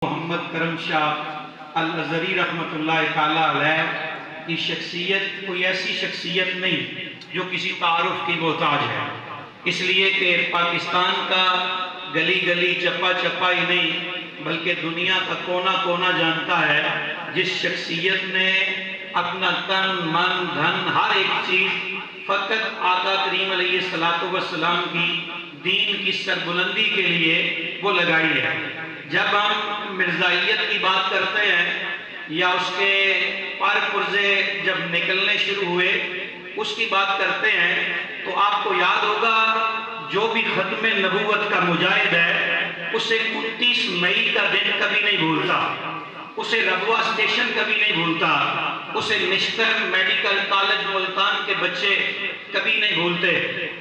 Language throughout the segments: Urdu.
محمد کرم شاہ الازہری رحمۃ اللہ تعالیٰ علیہ کی شخصیت کوئی ایسی شخصیت نہیں جو کسی تعارف کی محتاج ہے، اس لیے کہ پاکستان کا گلی گلی چپا چپا ہی نہیں بلکہ دنیا کا کونا کونا جانتا ہے جس شخصیت نے اپنا تن من دھن ہر ایک چیز فقط آقا کریم علیہ السلام کی دین کی سربلندی کے لیے وہ لگائی ہے۔ جب ہم مرزائیت کی بات کرتے ہیں یا اس کے پر پرزے جب نکلنے شروع ہوئے اس کی بات کرتے ہیں تو آپ کو یاد ہوگا جو بھی ختم نبوت کا مجاہد ہے اسے 29 مئی کا دن کبھی نہیں بھولتا، اسے ربوہ اسٹیشن کبھی نہیں بھولتا، اسے نشتر میڈیکل کالج ملتان کے بچے کبھی نہیں بھولتے۔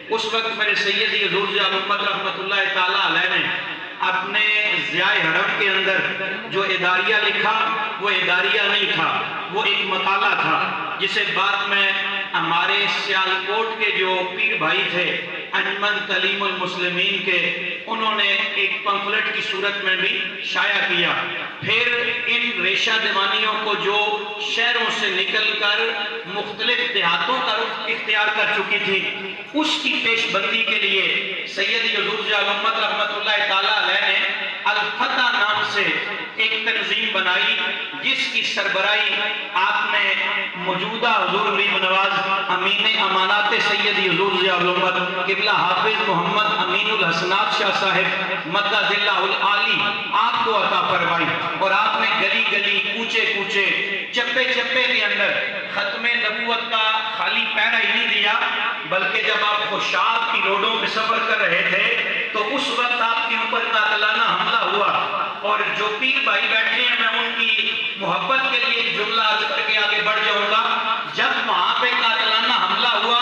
اس وقت میرے سیدی حضور ضیاء الامت رحمۃ اللہ تعالیٰ علیہ نے اپنے ضیاء حرم کے اندر جو اداریہ لکھا وہ اداریہ نہیں تھا، وہ ایک مقالہ تھا جسے بعد میں ہمارے سیالکوٹ کے جو پیر بھائی تھے انجمن تعلیم المسلمین کے، انہوں نے ایک پمفلٹ کی صورت میں بھی شائع کیا۔ پھر ان ریشہ دیوانیوں کو جو شہروں سے نکل کر مختلف دیہاتوں کا رخ اختیار کر چکی تھی اس کی پیش بندی کے لیے سیدی حضور ضیاء الامت رحمۃ اللہ تعالیٰ علیہ نے الفتح نام سے ایک تنظیم بنائی جس کی سربراہی آپ نے موجودہ حضور غریب نواز امین امانات سیدی حضور ضیاء الامت قبلہ حافظ محمد امین الحسنات شاہ صاحب مدد اللہ العالی آپ کو عطا فرمائی، اور آپ نے گلی گلی کوچے کوچے چپے چپے کے اندر ختم نبوت کا خالی پیرا ہی نہیں دیا بلکہ جب آپ خوشاب کی روڈوں پہ سفر کر رہے تھے تو اس وقت آپ کے اوپر قاتلانہ حملہ ہوا، اور جو پیر بھائی بیٹھے ہیں میں ان کی محبت کے لیے ایک جملہ عرض کر کے آگے بڑھ جاؤں گا۔ جب وہاں پہ قاتلانہ حملہ ہوا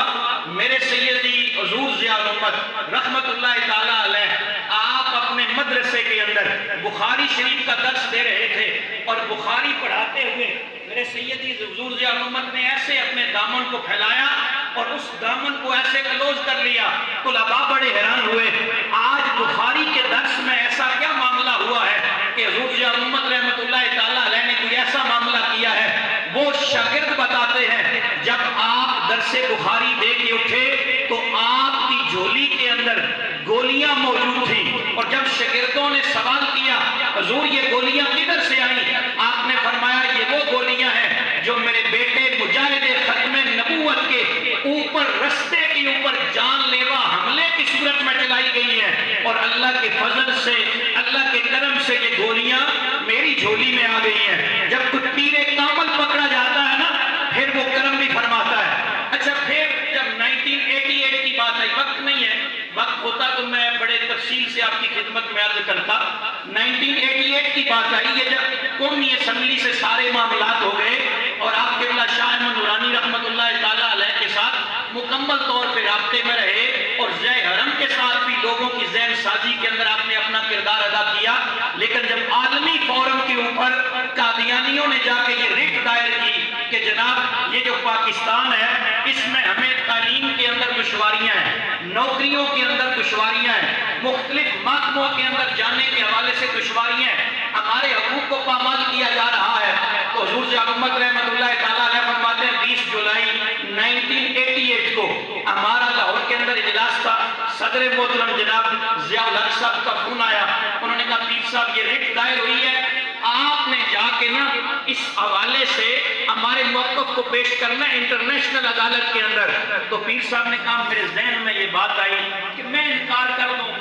میرے سیدی حضور ضیاء الامت رحمت اللہ تعالیٰ علیہ آپ اپنے مدرسے کے اندر بخاری شریف کا درس دے رہے تھے اور بخاری پڑھاتے ہوئے میرے سیدی حضور ضیاء الامت نے ایسے اپنے دامن کو پھیلایا اور اس دامن کو ایسے کلوز کر لیا، طلباء بڑے حیران ہوئے آج بخاری کے درس میں ایسا کیا معاملہ ہوا ہے کہ حضور ضیاء الامت رحمت اللہ تعالیٰ علیہ نے کوئی ایسا معاملہ کیا ہے۔ وہ شاگرد بتاتے ہیں جب آپ درس بخاری دے کے اٹھے تو آپ کی جھولی کے اندر گولیاں موجود تھیں، اور جب شاگردوں نے سوال کیا حضور یہ گولیاں کدھر سے آئیں، آپ نے فرمایا یہ وہ گولیاں ہیں جو میرے بیٹے مجاہد ختم نبوت کے اوپر رستے کے اوپر جان لیوا حملے کی صورت میں چلائی گئی ہیں، اور اللہ کے فضل سے اللہ کے کرم سے یہ گولیاں میری جھولی میں آ گئی ہیں۔ جب کوئی پیر کامل پکڑا جاتا ہے نا پھر وہ کرم بھی فرماتا ہے۔ اچھا پھر جب 1988 کی بات آئی، وقت نہیں ہے، وقت ہوتا تو میں بڑے تفصیل سے آپ کی خدمت میں عرض کرتا۔ 1988 کی بات آئی، یہ جب قومی اسمبلی سے سارے معاملات ہو گئے اور آپ قبلہ شاہ احمد نورانی رحمت اللہ تعالیٰ علیہ کے ساتھ مکمل طور پہ رابطے میں رہے اور ضیاء حرم کے ساتھ بھی لوگوں کی ذہن سازی کے اندر آپ نے اپنا کردار ادا کیا، لیکن جب عالمی فورم کے اوپر قادیانیوں نے جا کے یہ ریٹ دائر کی کہ جناب یہ جو پاکستان ہے اس میں ہمیں تعلیم کے اندر دشواریاں ہیں، نوکریوں کے اندر دشواریاں ہیں، مختلف محکموں کے اندر جانے کے حوالے سے دشواریاں ہیں، ہمارے حقوق کو پامال کیا جا رہا ہے، تو حضور ضیاء الامت رحمت اللہ تعالیٰ علیہ فرماتے ہیں 20 جولائی 1988 کو ہمارا لاہور کے اندر اجلاس تھا، صدر محترم جناب ضیاء الحق صاحب کا فون آیا، انہوں نے کہا پیر صاحب یہ ریٹ دائر ہوئی ہے، آپ نے جا کے نا اس حوالے سے ہمارے موقف کو پیش کرنا ہے انٹرنیشنل عدالت کے اندر۔ تو پیر صاحب نے کہا میرے ذہن میں یہ بات آئی کہ میں انکار کر دوں،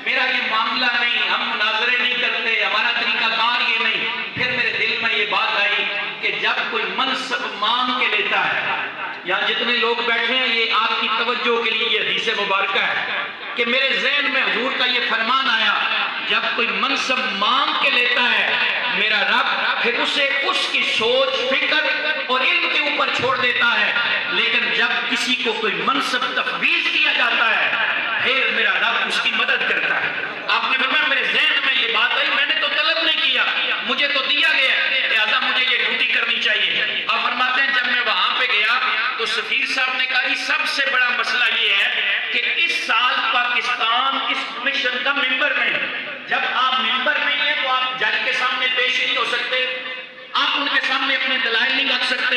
میرا یہ معاملہ نہیں، ہم مناظرے نہیں کرتے، ہمارا طریقہ کار یہ نہیں۔ پھر میرے دل میں یہ بات آئی کہ جب کوئی منصب مانگ کے لیتا ہے، یہاں جتنے لوگ بیٹھے ہیں یہ آپ کی توجہ کے لیے یہ حدیث مبارکہ ہے کہ میرے ذہن میں حضور کا یہ فرمان آیا جب کوئی منصب مانگ کے لیتا ہے میرا رب پھر اسے اس کی سوچ فکر اور علم کے اوپر چھوڑ دیتا ہے، لیکن جب کسی کو کوئی منصب تفویض کیا جاتا ہے پھر میرا رب اس کی مدد کرتا ہے۔ آپ نے فرمایا میرے ذہن میں یہ بات آئی، میں نے تو طلب نہیں کیا، مجھے تو دیا گیا، لہذا مجھے یہ ڈیوٹی کرنی چاہیے۔ آپ فرماتے ہیں جب میں وہاں پہ گیا تو سفیر صاحب نے کہا سب سے بڑا مسئلہ یہ ہے کہ اس سال پاکستان اس کمیشن کا ممبر نہیں، جب آپ ممبر نہیں ہیں تو آپ جج کے سامنے اپنے دلائل نہیں رکھ سکتے.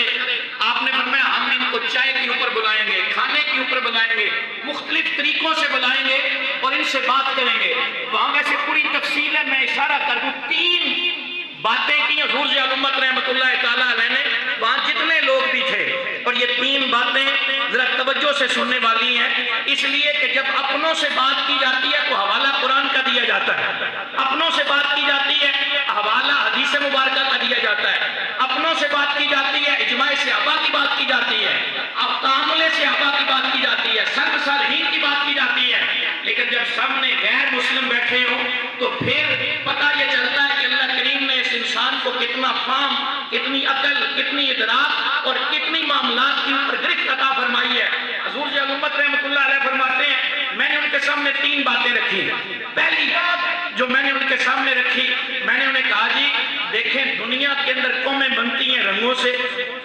آپ نے فرمایا ہم ان کو چائے کے اوپر بلائیں گے, کھانے کے اوپر بلائیں گے, مختلف طریقوں سے بلائیں گے اور ان سے بات کریں گے. وہاں ویسے پوری تفصیل ہے, میں اشارہ کر دوں. 3 باتیں کی حضور ضیاء الامت رحمۃ اللہ تعالیٰ علیہ نے, وہاں جتنے لوگ بھی تھے. اور یہ 3 باتیں ذرا توجہ سے سننے والی ہیں, اس لیے کہ جب اپنوں سے بات کی جاتی ہے تو حوالہ قرآن کا دیا جاتا ہے, اپنوں سے بات کی جاتی ہے حوالہ حدیث مبارکہ کا دیا جاتا ہے, اپنوں سے بات کی جاتی ہے اجماع صحابہ کی بات کی جاتی ہے, اب تعامل صحابہ کی بات کی جاتی ہے, سلف صالحین کی بات کی جاتی ہے. لیکن جب سامنے غیر مسلم بیٹھے ہوں تو پھر پتہ یہ چلتا ہے کہ اللہ کریم نے اس انسان کو کتنا فہم, کتنی عقل, کتنی ادراک اور کتنی معاملات کی اوپر گرفت عطا فرمائی ہے. حضور ضیاء الامت رحمۃ اللہ علیہ فرماتے ہیں میں نے ان کے سامنے 3 باتیں رکھی. پہلی بات جو میں نے ان کے سامنے رکھی, میں نے انہیں کہا جی دیکھیں دنیا کے اندر قومیں بنتی ہیں رنگوں سے,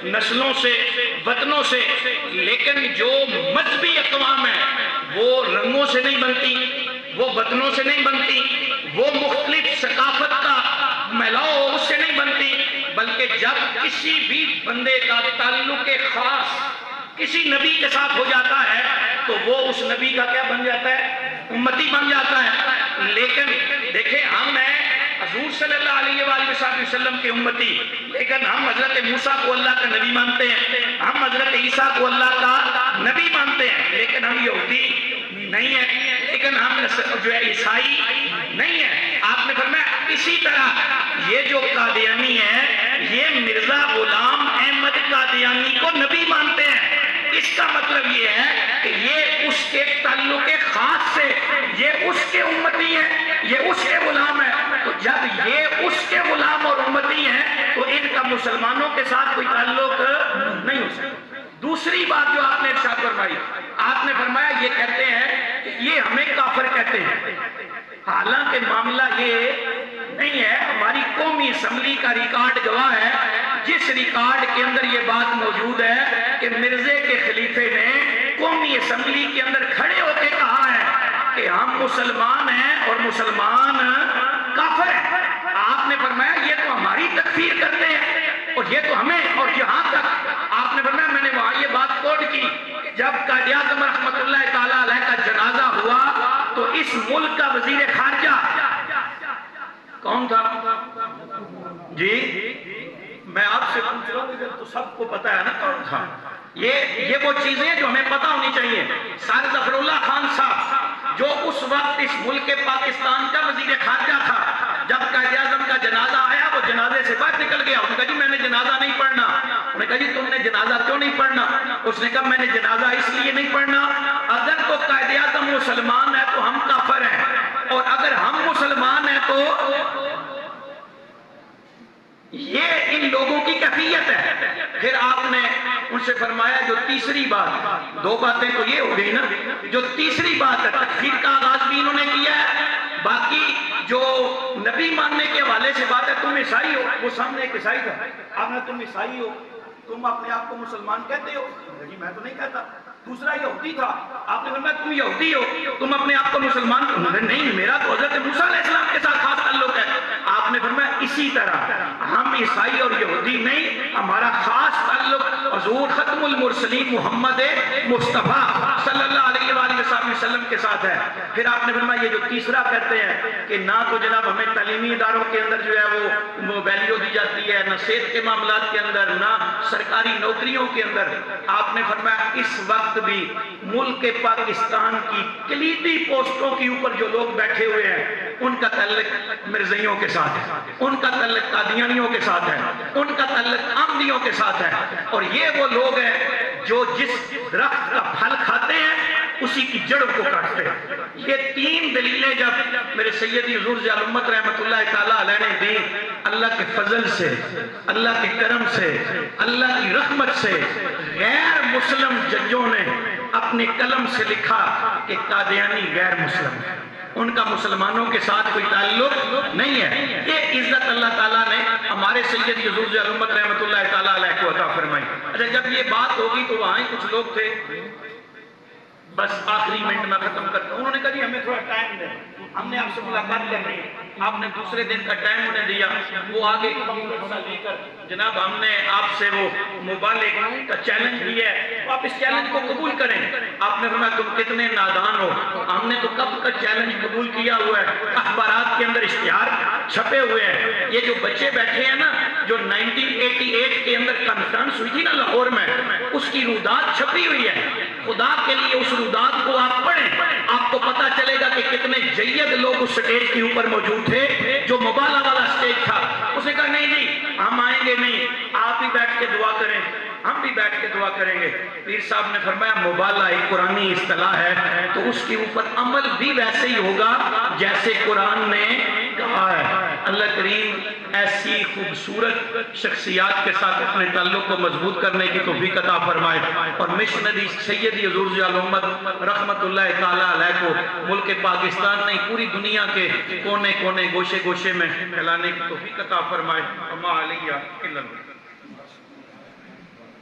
نسلوں سے, وطنوں سے, لیکن جو مذہبی اقوام ہیں وہ رنگوں سے نہیں بنتی, وہ وطنوں سے نہیں بنتی, وہ مختلف ثقافت کا میلاؤ اس سے نہیں بنتی, بلکہ جب کسی بھی بندے کا تعلق خاص کسی نبی کے ساتھ ہو جاتا ہے تو وہ اس نبی کا کیا بن جاتا ہے, امتی بن جاتا ہے. لیکن دیکھیں ہم ہیں حضور صلی اللہ علیہ وآلہ وسلم کے امتی, لیکن ہم حضرت موسیٰ کو اللہ کا نبی مانتے ہیں, ہم حضرت عیسیٰ کو اللہ کا نبی مانتے ہیں, لیکن ہم یہودی نہیں ہیں, لیکن ہم جو ہے عیسائی نہیں ہیں. آپ نے فرمایا اسی طرح یہ جو قادیانی ہے یہ مرزا غلام احمد قادیانی کو نبی مانتے ہیں. اس کا مطلب یہ ہے کہ یہ اس کے تعلق خاص سے, یہ اس کے امتی ہیں, یہ اس کے غلام ہیں. تو جب یہ اس کے غلام اور امتی ہیں تو ان کا مسلمانوں کے ساتھ کوئی تعلق نہیں ہو سکتا. دوسری بات جو آپ نے ارشاد فرمائی, آپ نے فرمایا یہ کہتے ہیں کہ یہ ہمیں کافر کہتے ہیں, حالانکہ معاملہ یہ نہیں ہے. ہماری قومی اسمبلی کا ریکارڈ گواہ ہے, جس ریکارڈ کے اندر یہ بات موجود ہے کہ مرزے کے خلیفے نے قومی اسمبلی کے اندر کھڑے ہو کے کہا ہے کہ ہم مسلمان ہیں اور مسلمان کافر ہیں. آپ نے فرمایا یہ تو ہماری تکفیر کرتے ہیں اور یہ تو ہمیں, اور جہاں تک آپ نے فرمایا میں نے وہاں یہ بات کوٹ کی, جب قائد اعظم رحمۃ اللہ تعالیٰ علیہ کا جنازہ ہوا تو اس ملک کا وزیر خارجہ کون تھا جی؟ میں آپ سے پوچھ رہا ہوں تو سب کو پتا ہے نا کون تھا. یہ وہ چیزیں جو ہمیں پتا ہونی چاہیے. سر ظفر اللہ خان صاحب جو اس وقت اس ملک پاکستان کا وزیر خارجہ تھا, جب قائد اعظم کا جنازہ آیا وہ جنازے سے باہر نکل گیا. اس نے کہا جی میں نے جنازہ نہیں پڑھنا. انہوں نے کہا جی تم نے جنازہ کیوں نہیں پڑھنا؟ اس نے کہا میں نے جنازہ اس لیے نہیں پڑھنا, اگر تو قائد اعظم مسلمان ہے تو ہم کافر ہیں, اور اگر ہم مسلمان ہیں تو یہ ان لوگوں کی کیفیت ہے. پھر آپ نے ان سے فرمایا جو تیسری بات, 2 باتیں تو یہ ہو گئی نا, جو تیسری بات ہے تکفیر کا آغاز بھی انہوں نے کیا ہے. باقی جو نبی ماننے کے حوالے سے بات ہے, تم عیسائی ہو, وہ سامنے ایک عیسائی تھا, آپ نے تم عیسائی ہو, تم اپنے آپ کو مسلمان کہتے ہو؟ جی میں تو نہیں کہتا. دوسرا یہودی تھا, آپ نے فرمایا تم یہودی ہو, تم اپنے آپ کو مسلمان کہتے؟ نہیں میرا تو حضرت موسیٰ علیہ السلام کے ساتھ خاص تعلق ہے. آپ نے فرمایا اسی طرح ہم عیسائی اور یہودی نہیں, ہمارا خاص تعلق حضور ختم المرسلین محمد مصطفیٰ صلی اللہ علیہ وآلہ وسلم کے ساتھ ہے. پھر آپ نے فرمایا یہ جو تیسرا کہتے ہیں کہ نہ تو جناب ہمیں تعلیمی اداروں کے اندر جو ہے وہ ویلیو دی جاتی ہے, نہ صحت کے معاملات کے اندر, نہ سرکاری نوکریوں کے اندر. آپ نے فرمایا اس وقت بھی ملک پاکستان کی کلیدی پوسٹوں کے اوپر جو لوگ بیٹھے ہوئے ہیں ان کا تعلق مرزائیوں کے ساتھ ہے, ان کا تعلق قادیانیوں کے ساتھ ہے, ان کا تعلق احمدیوں کے ساتھ ہے. اور یہ وہ لوگ ہیں جو جس درخت کا پھل کھاتے ہیں اسی کی جڑوں کو کاٹتے ہیں. یہ 3 دلیلیں جب میرے سیدی حضور ضیاء الامت رحمۃ اللہ تعالیٰ علیہ نے دی, اللہ کے فضل سے, اللہ کے کرم سے, اللہ کی رحمت سے, غیر مسلم ججوں نے اپنے قلم سے لکھا کہ قادیانی غیر مسلم ہے, ان کا مسلمانوں کے ساتھ کوئی تعلق نہیں ہے. یہ عزت اللہ تعالیٰ نے ہمارے سیدی حضور ضیاء الامت رحمۃ اللہ تعالیٰ علیہ کو عطا فرمائی. اچھا جب یہ بات ہوگی تو وہاں ہی کچھ لوگ تھے بس آخری منٹ میں ختم کرتا ہوں. انہوں نے کہا جی ہمیں تھوڑا ٹائم دیں, ہم نے آپ سے ملاقات کرنی ہے. آپ نے دوسرے دن کا ٹائم انہیں دیا. وہ آگے لے کر جناب ہم نے آپ سے وہ مبالغ کا چیلنج دیا ہے, آپ اس چیلنج کو قبول کریں. آپ نے فرمایا تم کتنے نادان ہو, ہم نے تو کب کا چیلنج قبول کیا ہوا ہے, اخبارات کے اندر اشتہار چھپے ہوئے ہیں. یہ جو بچے بیٹھے ہیں نا, جو 1988 کے اندر کانفرنس ہوئی تھی نا لاہور میں, اس کی رودات چھپی ہوئی ہے. خدا کے لیے اس رودات کو آپ پڑھیں, آپ کو پتا چلے گا کہ کتنے جید لوگ اس سٹیج کے اوپر موجود تھے. جو مبالغہ والا سٹیج تھا, اس نے کہا نہیں نہیں ہم آئیں گے نہیں, آپ ہی بیٹھ کے دعا کریں, ہم بھی بیٹھ کے دعا کریں گے. پیر صاحب نے فرمایا مبالغہ ایک قرآنی اصطلاح ہے, تو اس کے اوپر عمل بھی ویسے ہی ہوگا جیسے قرآن نے کہا ہے. اللہ کریم ایسی خوبصورت شخصیات کے ساتھ اپنے تعلق کو مضبوط کرنے کی توفیق عطا فرمائے, اور مشنری سیدی حضور ضیاء الامت رحمت اللہ تعالی علیہ کو ملک پاکستان نہیں پوری دنیا کے کونے کونے گوشے گوشے میں پھیلانے کی توفیق عطا فرمائے. وما علیہ الا اللہ.